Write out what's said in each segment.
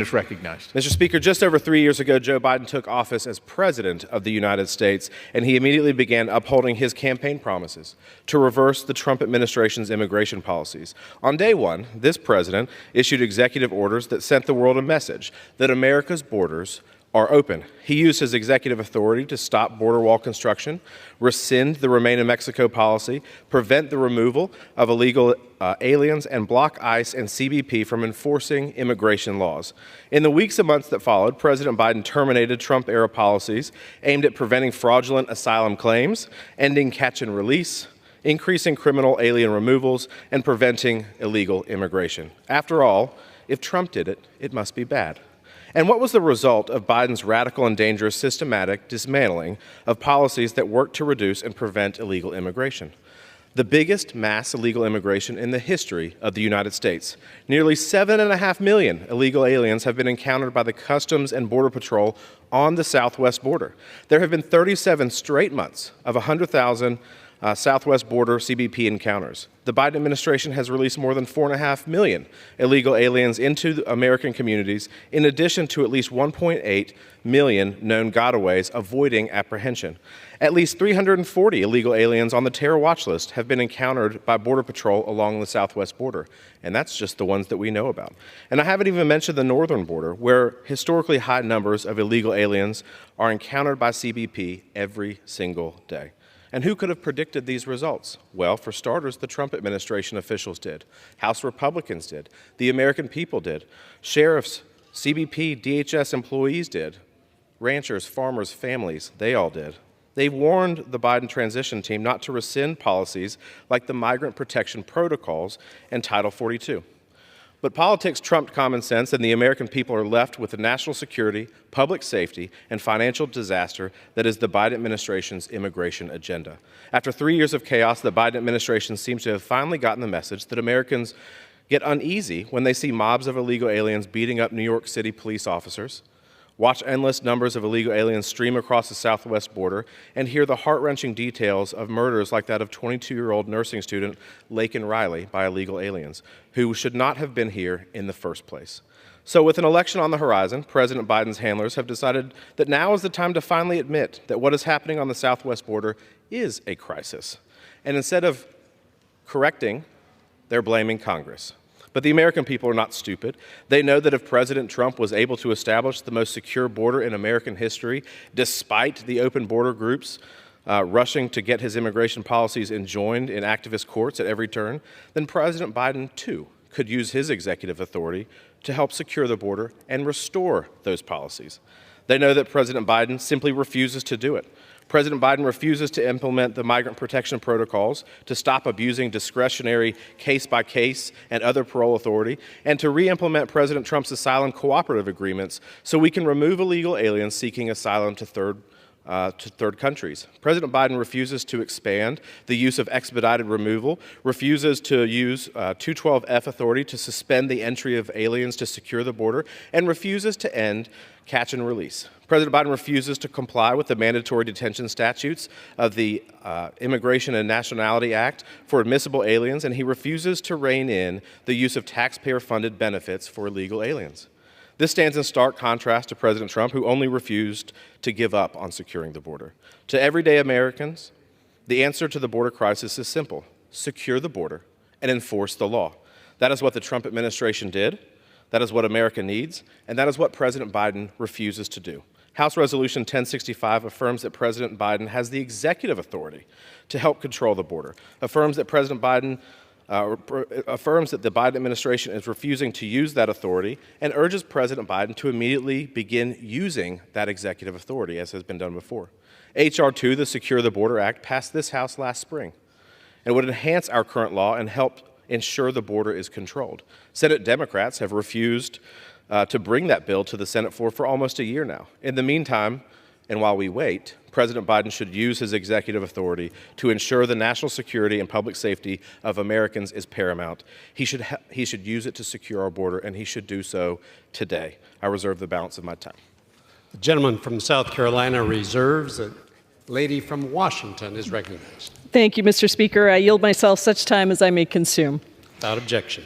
is recognized. Mr. Speaker, just over 3 years ago, Joe Biden took office as President of the United States, and he immediately began upholding his campaign promises to reverse the Trump administration's immigration policies. On day one, this president issued executive orders that sent the world a message that America's borders are open. He used his executive authority to stop border wall construction, rescind the Remain in Mexico policy, prevent the removal of illegal aliens, and block ICE and CBP from enforcing immigration laws. In the weeks and months that followed, President Biden terminated Trump-era policies aimed at preventing fraudulent asylum claims, ending catch and release, increasing criminal alien removals, and preventing illegal immigration. After all, if Trump did it, it must be bad. And what was the result of Biden's radical and dangerous systematic dismantling of policies that worked to reduce and prevent illegal immigration? The biggest mass illegal immigration in the history of the United States. Nearly 7.5 million illegal aliens have been encountered by the Customs and Border Patrol on the southwest border. There have been 37 straight months of 100,000 southwest border CBP encounters. The Biden administration has released more than 4.5 million illegal aliens into American communities, in addition to at least 1.8 million known gotaways avoiding apprehension. At least 340 illegal aliens on the terror watch list have been encountered by Border Patrol along the southwest border, and that's just the ones that we know about. And I haven't even mentioned the northern border, where historically high numbers of illegal aliens are encountered by CBP every single day. And who could have predicted these results? Well, for starters, the Trump administration officials did. House Republicans did. The American people did. Sheriffs, CBP, DHS employees did. Ranchers, farmers, families, they all did. They warned the Biden transition team not to rescind policies like the Migrant Protection Protocols and Title 42. But politics trumped common sense, and the American people are left with the national security, public safety, and financial disaster that is the Biden administration's immigration agenda. After 3 years of chaos, the Biden administration seems to have finally gotten the message that Americans get uneasy when they see mobs of illegal aliens beating up New York City police officers, watch endless numbers of illegal aliens stream across the southwest border, and hear the heart-wrenching details of murders like that of 22-year-old nursing student Laken Riley by illegal aliens, who should not have been here in the first place. So with an election on the horizon, President Biden's handlers have decided that now is the time to finally admit that what is happening on the southwest border is a crisis. And instead of correcting, they're blaming Congress. But the American people are not stupid. They know that if President Trump was able to establish the most secure border in American history, despite the open border groups rushing to get his immigration policies enjoined in activist courts at every turn, then President Biden, too, could use his executive authority to help secure the border and restore those policies. They know that President Biden simply refuses to do it. President Biden refuses to implement the migrant protection protocols, to stop abusing discretionary case-by-case and other parole authority, and to re-implement President Trump's asylum cooperative agreements so we can remove illegal aliens seeking asylum to third countries. President Biden refuses to expand the use of expedited removal, refuses to use 212F authority to suspend the entry of aliens to secure the border, and refuses to end catch and release. President Biden refuses to comply with the mandatory detention statutes of the Immigration and Nationality Act for admissible aliens, and he refuses to rein in the use of taxpayer-funded benefits for illegal aliens. This stands in stark contrast to President Trump, who only refused to give up on securing the border. To everyday Americans, the answer to the border crisis is simple: secure the border and enforce the law. That is what the Trump administration did. That is what America needs, and that is what President Biden refuses to do. House Resolution 1065 affirms that President Biden has the executive authority to help control the border, affirms that President Biden affirms that the Biden administration is refusing to use that authority, and urges President Biden to immediately begin using that executive authority, as has been done before. H.R. 2, the Secure the Border Act, passed this House last spring and would enhance our current law and help ensure the border is controlled. Senate Democrats have refused to bring that bill to the Senate floor for almost a year now. In the meantime, and while we wait, President Biden should use his executive authority to ensure the national security and public safety of Americans is paramount. He should use it to secure our border, and he should do so today. I reserve the balance of my time. The gentleman from South Carolina reserves. The lady from Washington is recognized. Thank you, Mr. Speaker. I yield myself such time as I may consume. Without objection.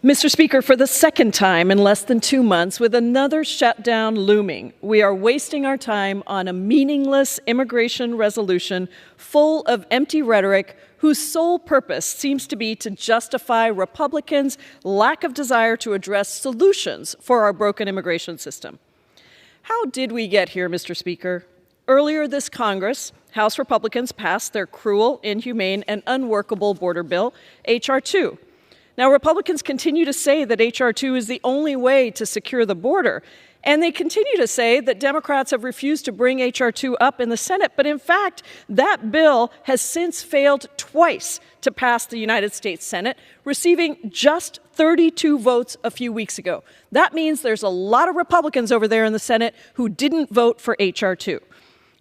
Mr. Speaker, for the second time in less than 2 months, with another shutdown looming, we are wasting our time on a meaningless immigration resolution full of empty rhetoric whose sole purpose seems to be to justify Republicans' lack of desire to address solutions for our broken immigration system. How did we get here, Mr. Speaker? Earlier this Congress, House Republicans passed their cruel, inhumane, and unworkable border bill, H.R. 2. Now, Republicans continue to say that H.R. 2 is the only way to secure the border, and they continue to say that Democrats have refused to bring H.R. 2 up in the Senate, but in fact, that bill has since failed twice to pass the United States Senate, receiving just 32 votes a few weeks ago. That means there's a lot of Republicans over there in the Senate who didn't vote for H.R. 2.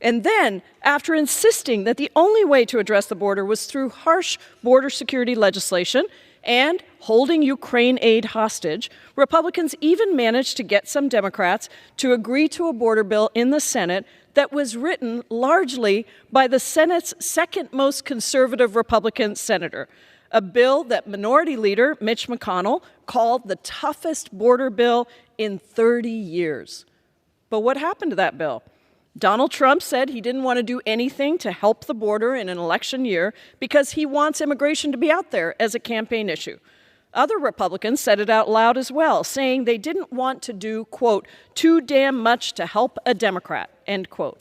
And then, after insisting that the only way to address the border was through harsh border security legislation and holding Ukraine aid hostage, Republicans even managed to get some Democrats to agree to a border bill in the Senate that was written largely by the Senate's second most conservative Republican senator, a bill that Minority Leader Mitch McConnell called the toughest border bill in 30 years. But what happened to that bill? Donald Trump said he didn't want to do anything to help the border in an election year because he wants immigration to be out there as a campaign issue. Other Republicans said it out loud as well, saying they didn't want to do, quote, too damn much to help a Democrat, end quote.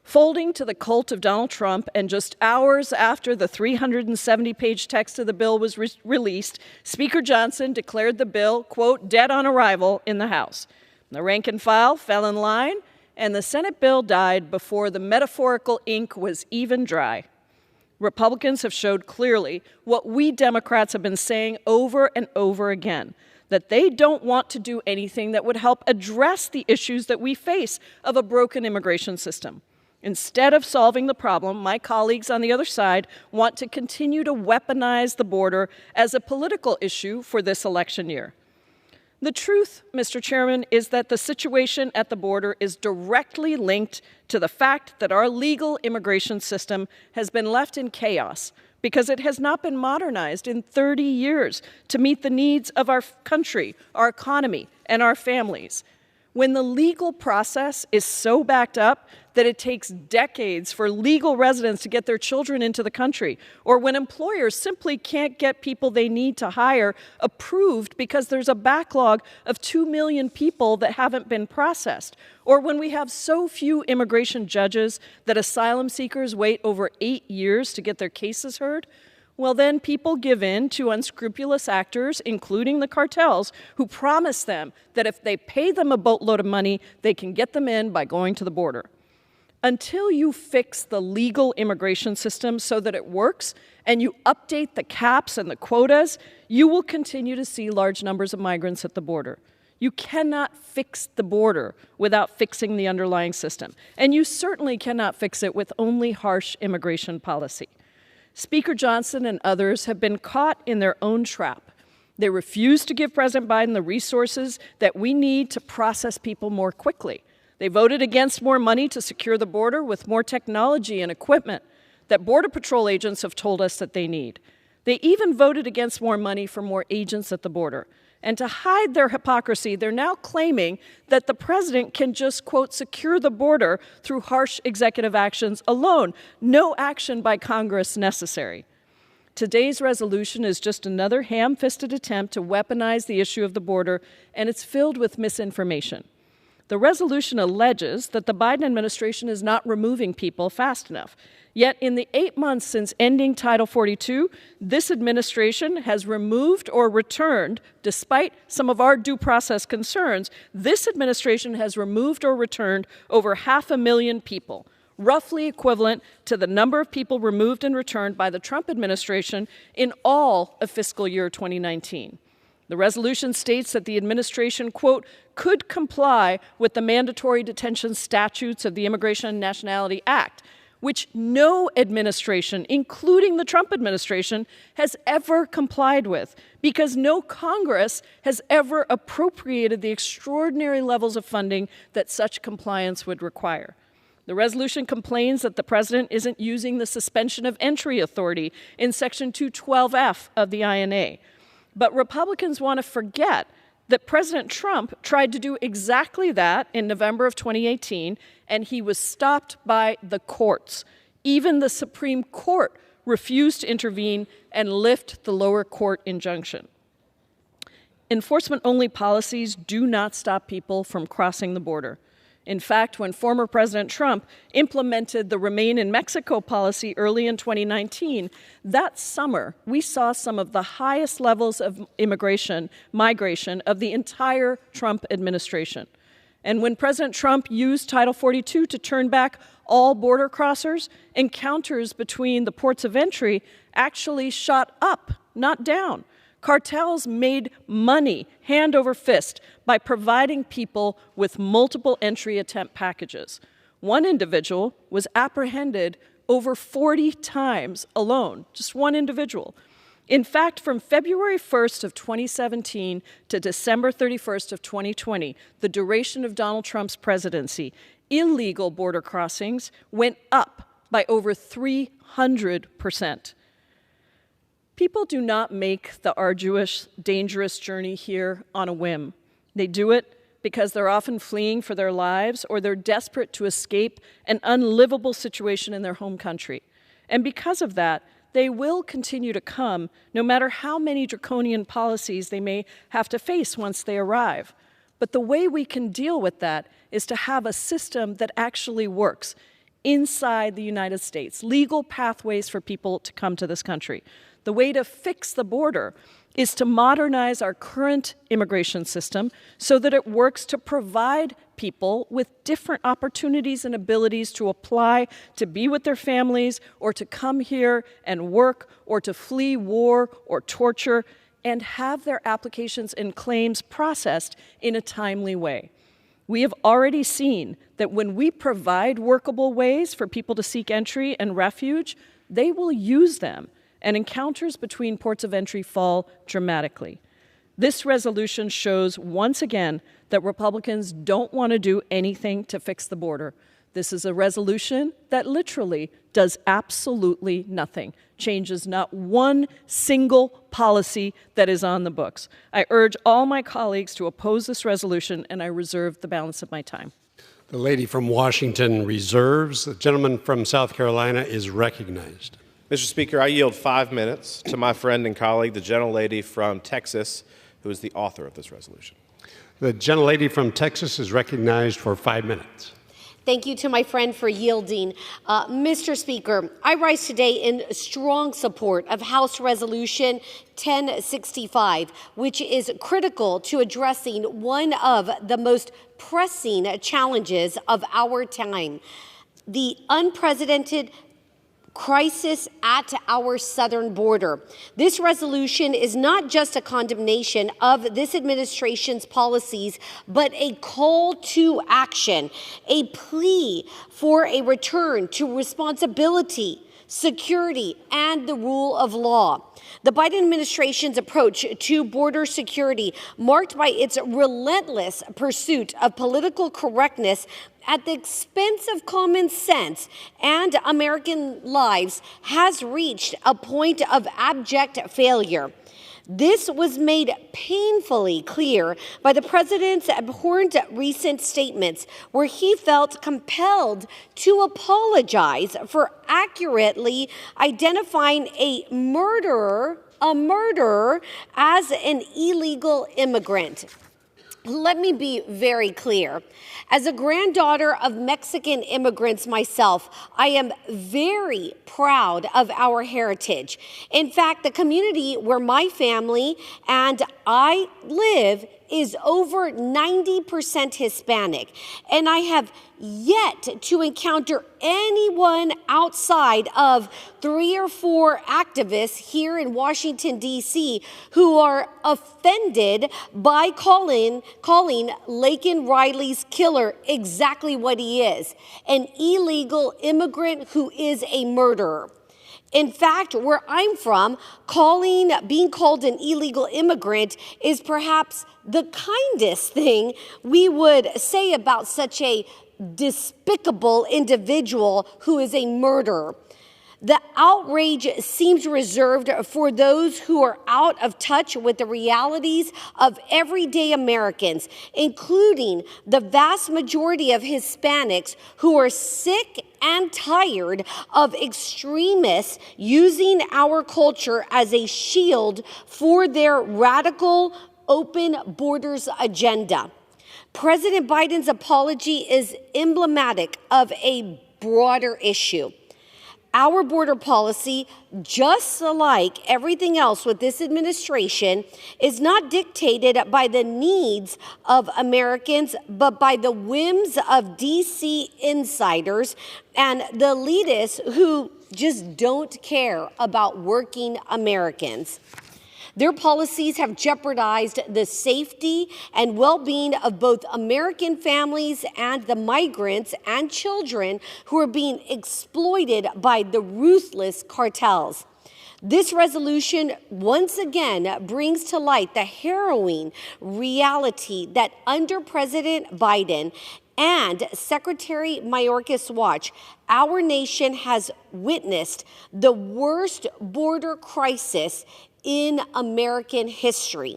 Folding to the cult of Donald Trump, and just hours after the 370-page text of the bill was released, Speaker Johnson declared the bill, quote, dead on arrival in the House. The rank and file fell in line, and the Senate bill died before the metaphorical ink was even dry. Republicans have showed clearly what we Democrats have been saying over and over again, that they don't want to do anything that would help address the issues that we face of a broken immigration system. Instead of solving the problem, my colleagues on the other side want to continue to weaponize the border as a political issue for this election year. The truth, Mr. Chairman, is that the situation at the border is directly linked to the fact that our legal immigration system has been left in chaos because it has not been modernized in 30 years to meet the needs of our country, our economy, and our families. When the legal process is so backed up that it takes decades for legal residents to get their children into the country, or when employers simply can't get people they need to hire approved because there's a backlog of 2 million people that haven't been processed, or when we have so few immigration judges that asylum seekers wait over 8 years to get their cases heard, well, then people give in to unscrupulous actors, including the cartels, who promise them that if they pay them a boatload of money, they can get them in by going to the border. Until you fix the legal immigration system so that it works and you update the caps and the quotas, you will continue to see large numbers of migrants at the border. You cannot fix the border without fixing the underlying system. And you certainly cannot fix it with only harsh immigration policy. Speaker Johnson and others have been caught in their own trap. They refuse to give President Biden the resources that we need to process people more quickly. They voted against more money to secure the border with more technology and equipment that Border Patrol agents have told us that they need. They even voted against more money for more agents at the border. And to hide their hypocrisy, they're now claiming that the president can just, quote, secure the border through harsh executive actions alone. No action by Congress necessary. Today's resolution is just another ham-fisted attempt to weaponize the issue of the border, and it's filled with misinformation. The resolution alleges that the Biden administration is not removing people fast enough. Yet in the 8 months since ending Title 42, this administration has removed or returned, despite some of our due process concerns, this administration has removed or returned over 500,000 people, roughly equivalent to the number of people removed and returned by the Trump administration in all of fiscal year 2019. The resolution states that the administration, quote, could comply with the mandatory detention statutes of the Immigration and Nationality Act, which no administration, including the Trump administration, has ever complied with, because no Congress has ever appropriated the extraordinary levels of funding that such compliance would require. The resolution complains that the president isn't using the suspension of entry authority in Section 212F of the INA. But Republicans want to forget that President Trump tried to do exactly that in November of 2018, and he was stopped by the courts. Even the Supreme Court refused to intervene and lift the lower court injunction. Enforcement-only policies do not stop people from crossing the border. In fact, when former President Trump implemented the Remain in Mexico policy early in 2019, that summer, we saw some of the highest levels of migration of the entire Trump administration. And when President Trump used Title 42 to turn back all border crossers, encounters between the ports of entry actually shot up, not down. Cartels made money hand over fist by providing people with multiple entry attempt packages. One individual was apprehended over 40 times alone, just one individual. In fact, from February 1st of 2017 to December 31st of 2020, the duration of Donald Trump's presidency, illegal border crossings went up by over 300%. People do not make the arduous, dangerous journey here on a whim. They do it because they're often fleeing for their lives or they're desperate to escape an unlivable situation in their home country. And because of that, they will continue to come no matter how many draconian policies they may have to face once they arrive. But the way we can deal with that is to have a system that actually works inside the United States, legal pathways for people to come to this country. The way to fix the border is to modernize our current immigration system so that it works to provide people with different opportunities and abilities to apply, to be with their families, or to come here and work, or to flee war or torture, and have their applications and claims processed in a timely way. We have already seen that when we provide workable ways for people to seek entry and refuge, they will use them, and encounters between ports of entry fall dramatically. This resolution shows once again that Republicans don't want to do anything to fix the border. This is a resolution that literally does absolutely nothing, changes not one single policy that is on the books. I urge all my colleagues to oppose this resolution, and I reserve the balance of my time. The lady from Washington reserves. The gentleman from South Carolina is recognized. Mr. Speaker, I yield 5 minutes to my friend and colleague, the gentlelady from Texas, who is the author of this resolution. The gentlelady from Texas is recognized for 5 minutes. Thank you to my friend for yielding. Mr. Speaker, I rise today in strong support of House Resolution 1065, which is critical to addressing one of the most pressing challenges of our time, the unprecedented crisis at our southern border. This resolution is not just a condemnation of this administration's policies, but a call to action, a plea for a return to responsibility, security, and the rule of law. The Biden administration's approach to border security, marked by its relentless pursuit of political correctness at the expense of common sense and American lives, has reached a point of abject failure. This was made painfully clear by the president's abhorrent recent statements, where he felt compelled to apologize for accurately identifying a murderer as an illegal immigrant. Let me be very clear. As a granddaughter of Mexican immigrants myself, I am very proud of our heritage. In fact, the community where my family and I live is over 90% Hispanic, and I have yet to encounter anyone outside of 3 or 4 activists here in Washington, D.C. who are offended by calling Laken Riley's killer exactly what he is, an illegal immigrant who is a murderer. In fact, where I'm from, being called an illegal immigrant is perhaps the kindest thing we would say about such a despicable individual who is a murderer. The outrage seems reserved for those who are out of touch with the realities of everyday Americans, including the vast majority of Hispanics who are sick and tired of extremists using our culture as a shield for their radical open borders agenda. President Biden's apology is emblematic of a broader issue. Our border policy, just like everything else with this administration, is not dictated by the needs of Americans, but by the whims of D.C. insiders and the elitists who just don't care about working Americans. Their policies have jeopardized the safety and well-being of both American families and the migrants and children who are being exploited by the ruthless cartels. This resolution once again brings to light the harrowing reality that under President Biden and Secretary Mayorkas' watch, our nation has witnessed the worst border crisis in American history.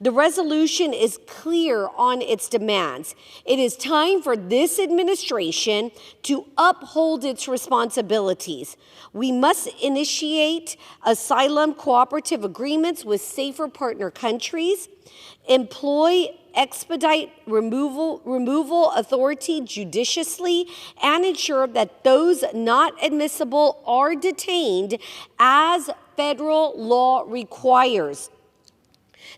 The resolution is clear on its demands. It is time for this administration to uphold its responsibilities. We must initiate asylum cooperative agreements with safer partner countries, employ expedite removal authority judiciously, and ensure that those not admissible are detained as federal law requires.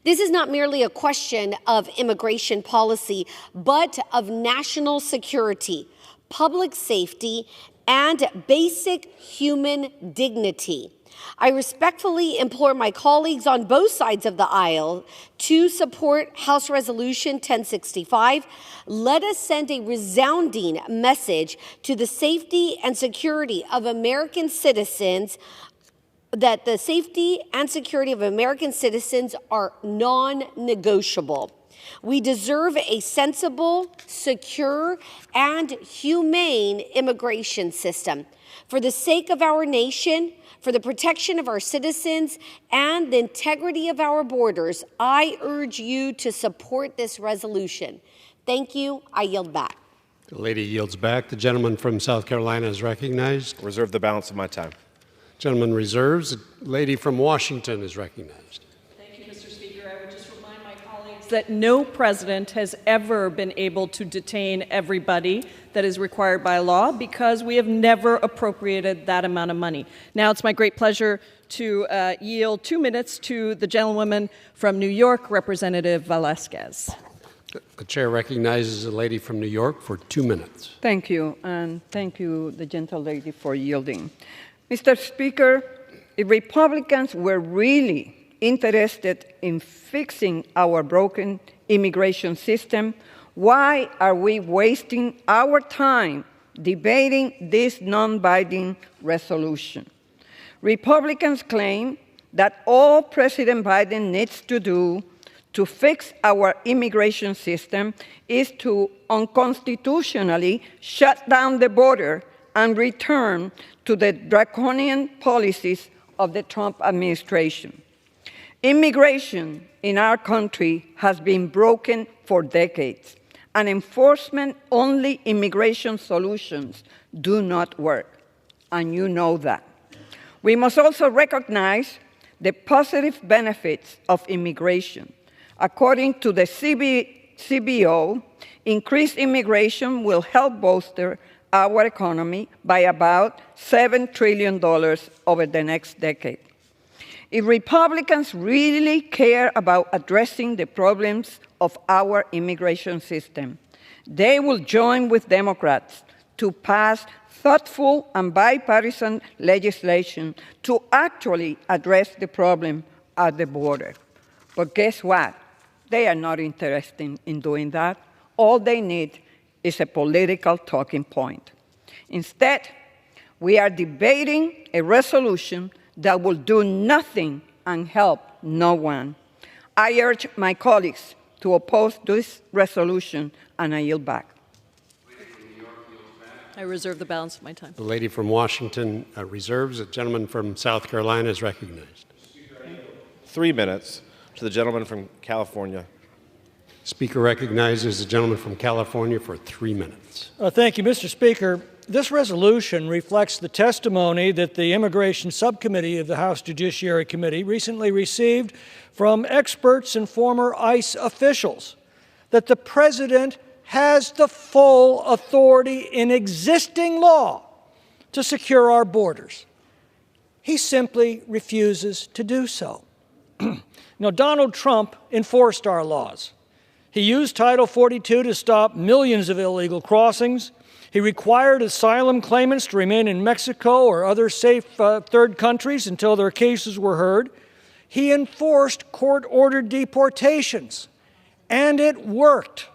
This is not merely a question of immigration policy, but of national security, public safety, and basic human dignity. I respectfully implore my colleagues on both sides of the aisle to support House Resolution 1065. Let us send a resounding message to the safety and security of American citizens that the safety and security of American citizens are non-negotiable. We deserve a sensible, secure, and humane immigration system. For the sake of our nation, for the protection of our citizens, and the integrity of our borders, I urge you to support this resolution. Thank you. I yield back. The lady yields back. The gentleman from South Carolina is recognized. Reserve the balance of my time. Gentleman reserves. The lady from Washington is recognized. Thank you, Mr. Speaker. I would just remind my colleagues that no president has ever been able to detain everybody that is required by law because we have never appropriated that amount of money. Now it's my great pleasure to yield 2 minutes to the gentlewoman from New York, Representative Velasquez. The chair recognizes the lady from New York for 2 minutes. Thank you, and thank you, the gentle lady, for yielding. Mr. Speaker, if Republicans were really interested in fixing our broken immigration system, why are we wasting our time debating this non-binding resolution? Republicans claim that all President Biden needs to do to fix our immigration system is to unconstitutionally shut down the border and return to the draconian policies of the Trump administration. Immigration in our country has been broken for decades, and enforcement-only immigration solutions do not work, and you know that. We must also recognize the positive benefits of immigration. According to the CBO, increased immigration will help bolster our economy by about $7 trillion over the next decade. If Republicans really care about addressing the problems of our immigration system, they will join with Democrats to pass thoughtful and bipartisan legislation to actually address the problem at the border. But guess what? They are not interested in doing that. All they need is a political talking point. Instead, we are debating a resolution that will do nothing and help no one. I urge my colleagues to oppose this resolution, and I yield back. I reserve the balance of my time. The lady from Washington reserves. The gentleman from South Carolina is recognized. 3 minutes to the gentleman from California. Speaker recognizes the gentleman from California for 3 minutes. Thank you, Mr. Speaker. This resolution reflects the testimony that the Immigration Subcommittee of the House Judiciary Committee recently received from experts and former ICE officials that the President has the full authority in existing law to secure our borders. He simply refuses to do so. Now, Donald Trump enforced our laws. He used Title 42 to stop millions of illegal crossings. He required asylum claimants to remain in Mexico or other safe third countries until their cases were heard. He enforced court-ordered deportations, and it worked.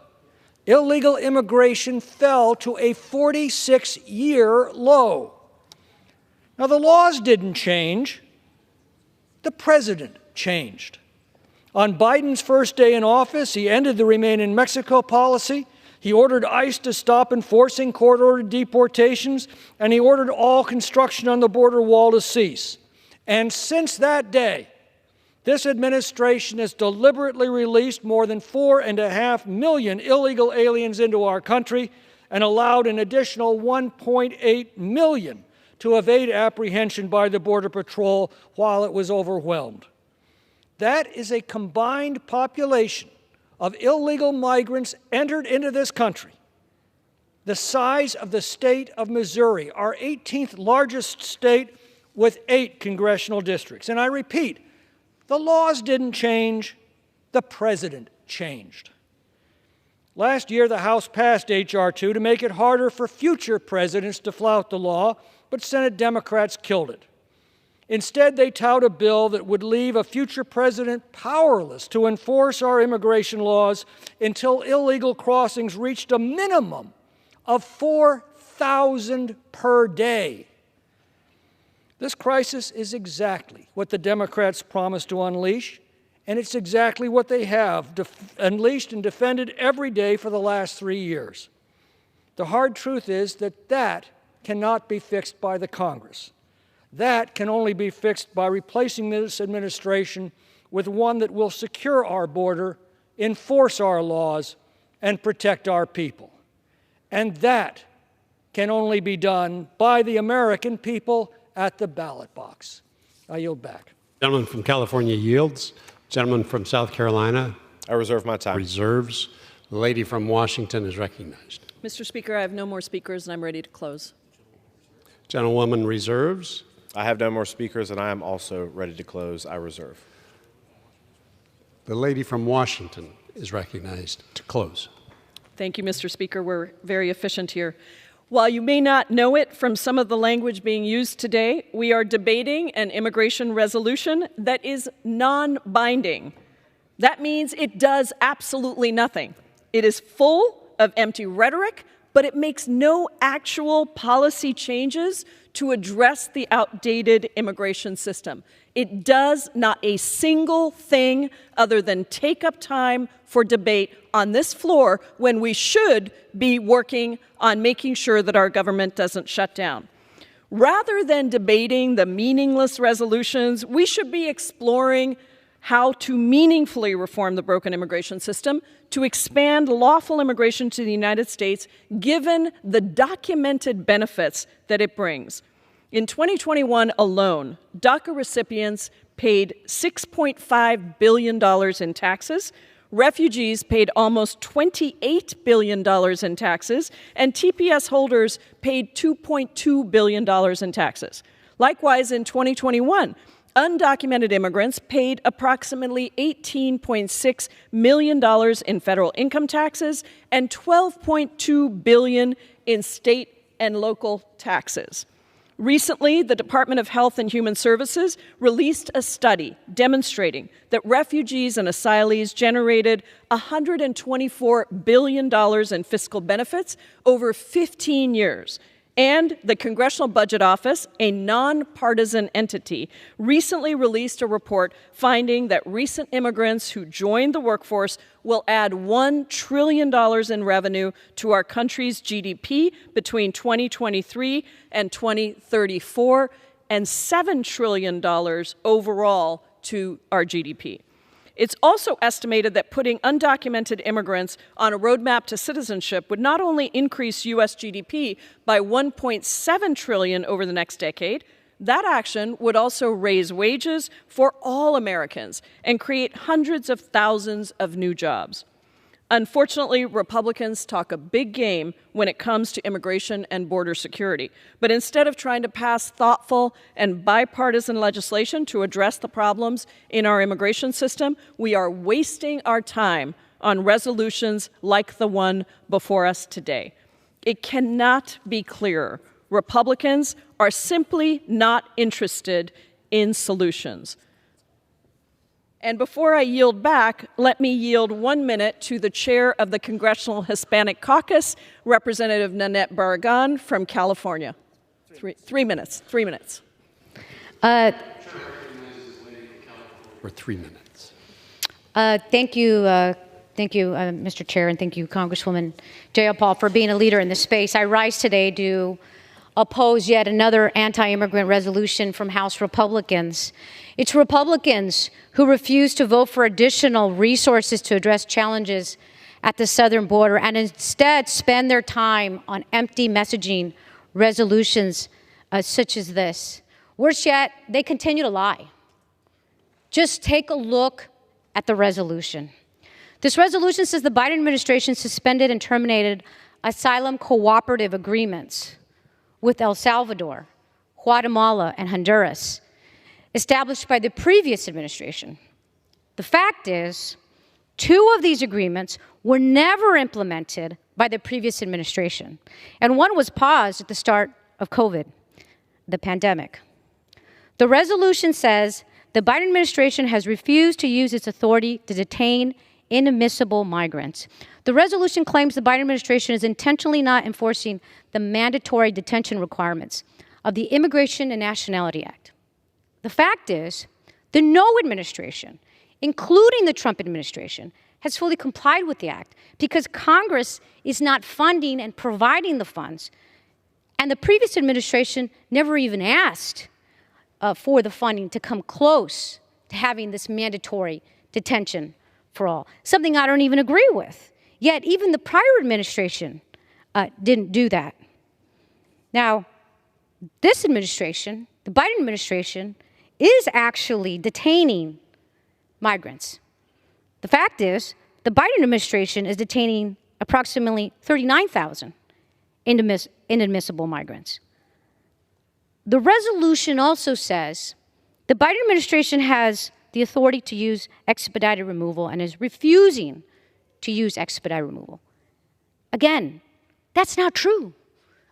Illegal immigration fell to a 46-year low. Now, the laws didn't change. The president changed. On Biden's first day in office, he ended the Remain in Mexico policy. He ordered ICE to stop enforcing court-ordered deportations, and he ordered all construction on the border wall to cease. And since that day, this administration has deliberately released more than 4.5 million illegal aliens into our country and allowed an additional 1.8 million to evade apprehension by the Border Patrol while it was overwhelmed. That is a combined population of illegal migrants entered into this country the size of the state of Missouri, our 18th largest state with 8 congressional districts. And I repeat, the laws didn't change, the president changed. Last year, the House passed H.R. 2 to make it harder for future presidents to flout the law, but Senate Democrats killed it. Instead, they tout a bill that would leave a future president powerless to enforce our immigration laws until illegal crossings reached a minimum of 4,000 per day. This crisis is exactly what the Democrats promised to unleash, and it's exactly what they have unleashed and defended every day for the last 3 years. The hard truth is that that cannot be fixed by the Congress. That can only be fixed by replacing this administration with one that will secure our border, enforce our laws, and protect our people. And that can only be done by the American people at the ballot box. I yield back. Gentleman from California yields. Gentleman from South Carolina. I reserve my time. Reserves. The lady from Washington is recognized. Mr. Speaker, I have no more speakers, and I'm ready to close. Gentlewoman reserves. I have no more speakers, and I am also ready to close. I reserve. The lady from Washington is recognized to close. Thank you, Mr. Speaker. We're very efficient here. While you may not know it from some of the language being used today, we are debating an immigration resolution that is non-binding. That means it does absolutely nothing. It is full of empty rhetoric, but it makes no actual policy changes to address the outdated immigration system. It does not a single thing other than take up time for debate on this floor when we should be working on making sure that our government doesn't shut down. Rather than debating the meaningless resolutions, we should be exploring how to meaningfully reform the broken immigration system to expand lawful immigration to the United States, given the documented benefits that it brings. In 2021 alone, DACA recipients paid $6.5 billion in taxes, refugees paid almost $28 billion in taxes, and TPS holders paid $2.2 billion in taxes. Likewise, in 2021, undocumented immigrants paid approximately $18.6 million in federal income taxes and $12.2 billion in state and local taxes. Recently, the Department of Health and Human Services released a study demonstrating that refugees and asylees generated $124 billion in fiscal benefits over 15 years. And the Congressional Budget Office, a nonpartisan entity, recently released a report finding that recent immigrants who joined the workforce will add $1 trillion in revenue to our country's GDP between 2023 and 2034, and $7 trillion overall to our GDP. It's also estimated that putting undocumented immigrants on a roadmap to citizenship would not only increase U.S. GDP by $1.7 trillion over the next decade, that action would also raise wages for all Americans and create hundreds of thousands of new jobs. Unfortunately, Republicans talk a big game when it comes to immigration and border security. But instead of trying to pass thoughtful and bipartisan legislation to address the problems in our immigration system, we are wasting our time on resolutions like the one before us today. It cannot be clearer. Republicans are simply not interested in solutions. And before I yield back, let me yield 1 minute to the chair of the Congressional Hispanic Caucus, Representative Nanette Barragan from California. Three minutes. For 3 minutes. Thank you, Mr. Chair, and thank you, Congresswoman Jayapal, for being a leader in this space. I rise today to oppose yet another anti-immigrant resolution from House Republicans. It's Republicans who refuse to vote for additional resources to address challenges at the southern border and instead spend their time on empty messaging resolutions such as this. Worse yet, they continue to lie. Just take a look at the resolution. This resolution says the Biden administration suspended and terminated asylum cooperative agreements with El Salvador, Guatemala, and Honduras, established by the previous administration. The fact is, 2 of these agreements were never implemented by the previous administration, and one was paused at the start of COVID, the pandemic. The resolution says the Biden administration has refused to use its authority to detain inadmissible migrants. The resolution claims the Biden administration is intentionally not enforcing the mandatory detention requirements of the Immigration and Nationality Act. The fact is, the no administration, including the Trump administration, has fully complied with the act because Congress is not funding and providing the funds, and the previous administration never even asked for the funding to come close to having this mandatory detention for all, something I don't even agree with. Yet even the prior administration didn't do that. Now, this administration, the Biden administration, is actually detaining migrants. The fact is, the Biden administration is detaining approximately 39,000 inadmissible migrants. The resolution also says the Biden administration has the authority to use expedited removal and is refusing to use expedited removal. Again, that's not true.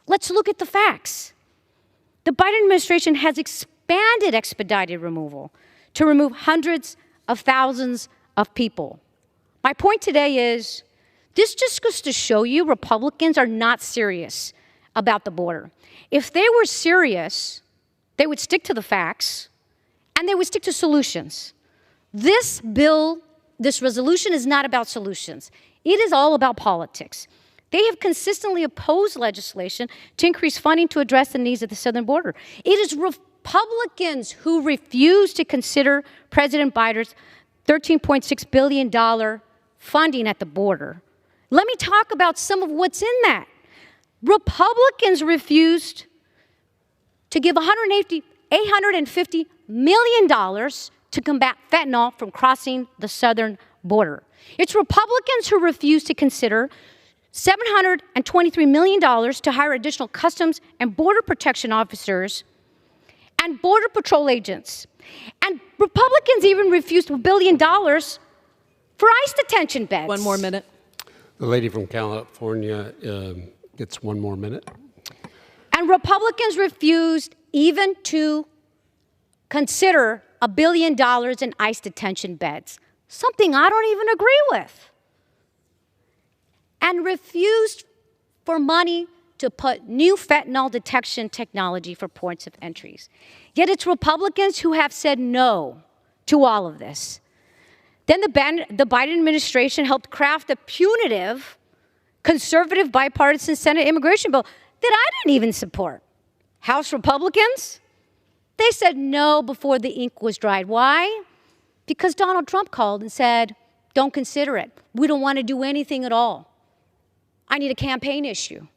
Let's look at the facts. The Biden administration has expanded expedited removal to remove hundreds of thousands of people. My point today is, this just goes to show you Republicans are not serious about the border. If they were serious, they would stick to the facts and they would stick to solutions. This bill, this resolution is not about solutions. It is all about politics. They have consistently opposed legislation to increase funding to address the needs of the southern border. It is Republicans who refuse to consider President Biden's $13.6 billion funding at the border. Let me talk about some of what's in that. Republicans refused to give $850 million to combat fentanyl from crossing the southern border. It's Republicans who refuse to consider $723 million to hire additional Customs and Border Protection officers and Border Patrol agents. And Republicans even refused $1 billion for ICE detention beds. 1 more minute. The lady from California gets 1 more minute. And Republicans refused even to consider $1 billion in ICE detention beds, something I don't even agree with. And refused for money to put new fentanyl detection technology for ports of entries. Yet it's Republicans who have said no to all of this. Then the Biden administration helped craft a punitive, conservative, bipartisan Senate immigration bill that I didn't even support. House Republicans, they said no before the ink was dried. Why? Because Donald Trump called and said, don't consider it. We don't want to do anything at all. I need a campaign issue.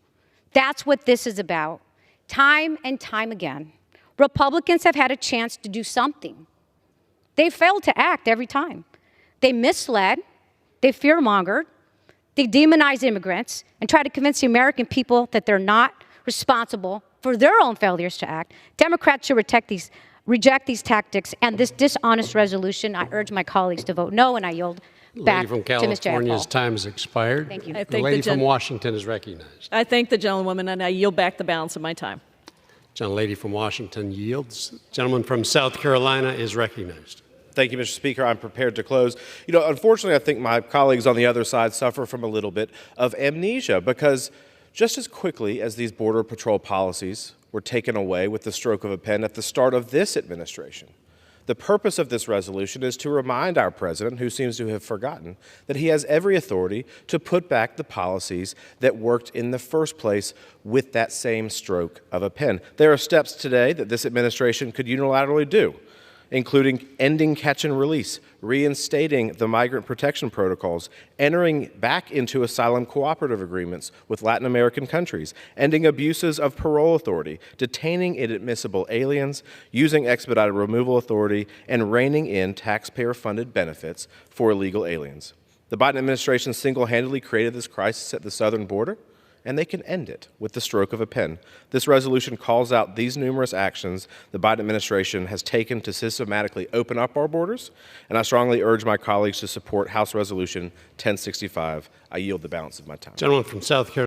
That's what this is about. Time and time again, Republicans have had a chance to do something. They failed to act every time. They misled, they fear-mongered, they demonized immigrants, and tried to convince the American people that they're not responsible for their own failures to act. Democrats should reject these tactics and this dishonest resolution. I urge my colleagues to vote no, and I yield back from to Ms. California's Jayapal. time has expired. Thank you. The lady from Washington is recognized. I thank the gentlewoman, and I yield back the balance of my time. Gentlelady from Washington yields. Gentleman from South Carolina is recognized. Thank you, Mr. Speaker. I'm prepared to close. You know, unfortunately, I think my colleagues on the other side suffer from a little bit of amnesia because just as quickly as these Border Patrol policies were taken away with the stroke of a pen at the start of this administration, the purpose of this resolution is to remind our president, who seems to have forgotten, that he has every authority to put back the policies that worked in the first place with that same stroke of a pen. There are steps today that this administration could unilaterally do, including ending catch and release, reinstating the migrant protection protocols, entering back into asylum cooperative agreements with Latin American countries, ending abuses of parole authority, detaining inadmissible aliens, using expedited removal authority, and reining in taxpayer-funded benefits for illegal aliens. The Biden administration single-handedly created this crisis at the southern border, and they can end it with the stroke of a pen. This resolution calls out these numerous actions the Biden administration has taken to systematically open up our borders, and I strongly urge my colleagues to support House Resolution 1065. I yield the balance of my time. Gentleman from South Carolina.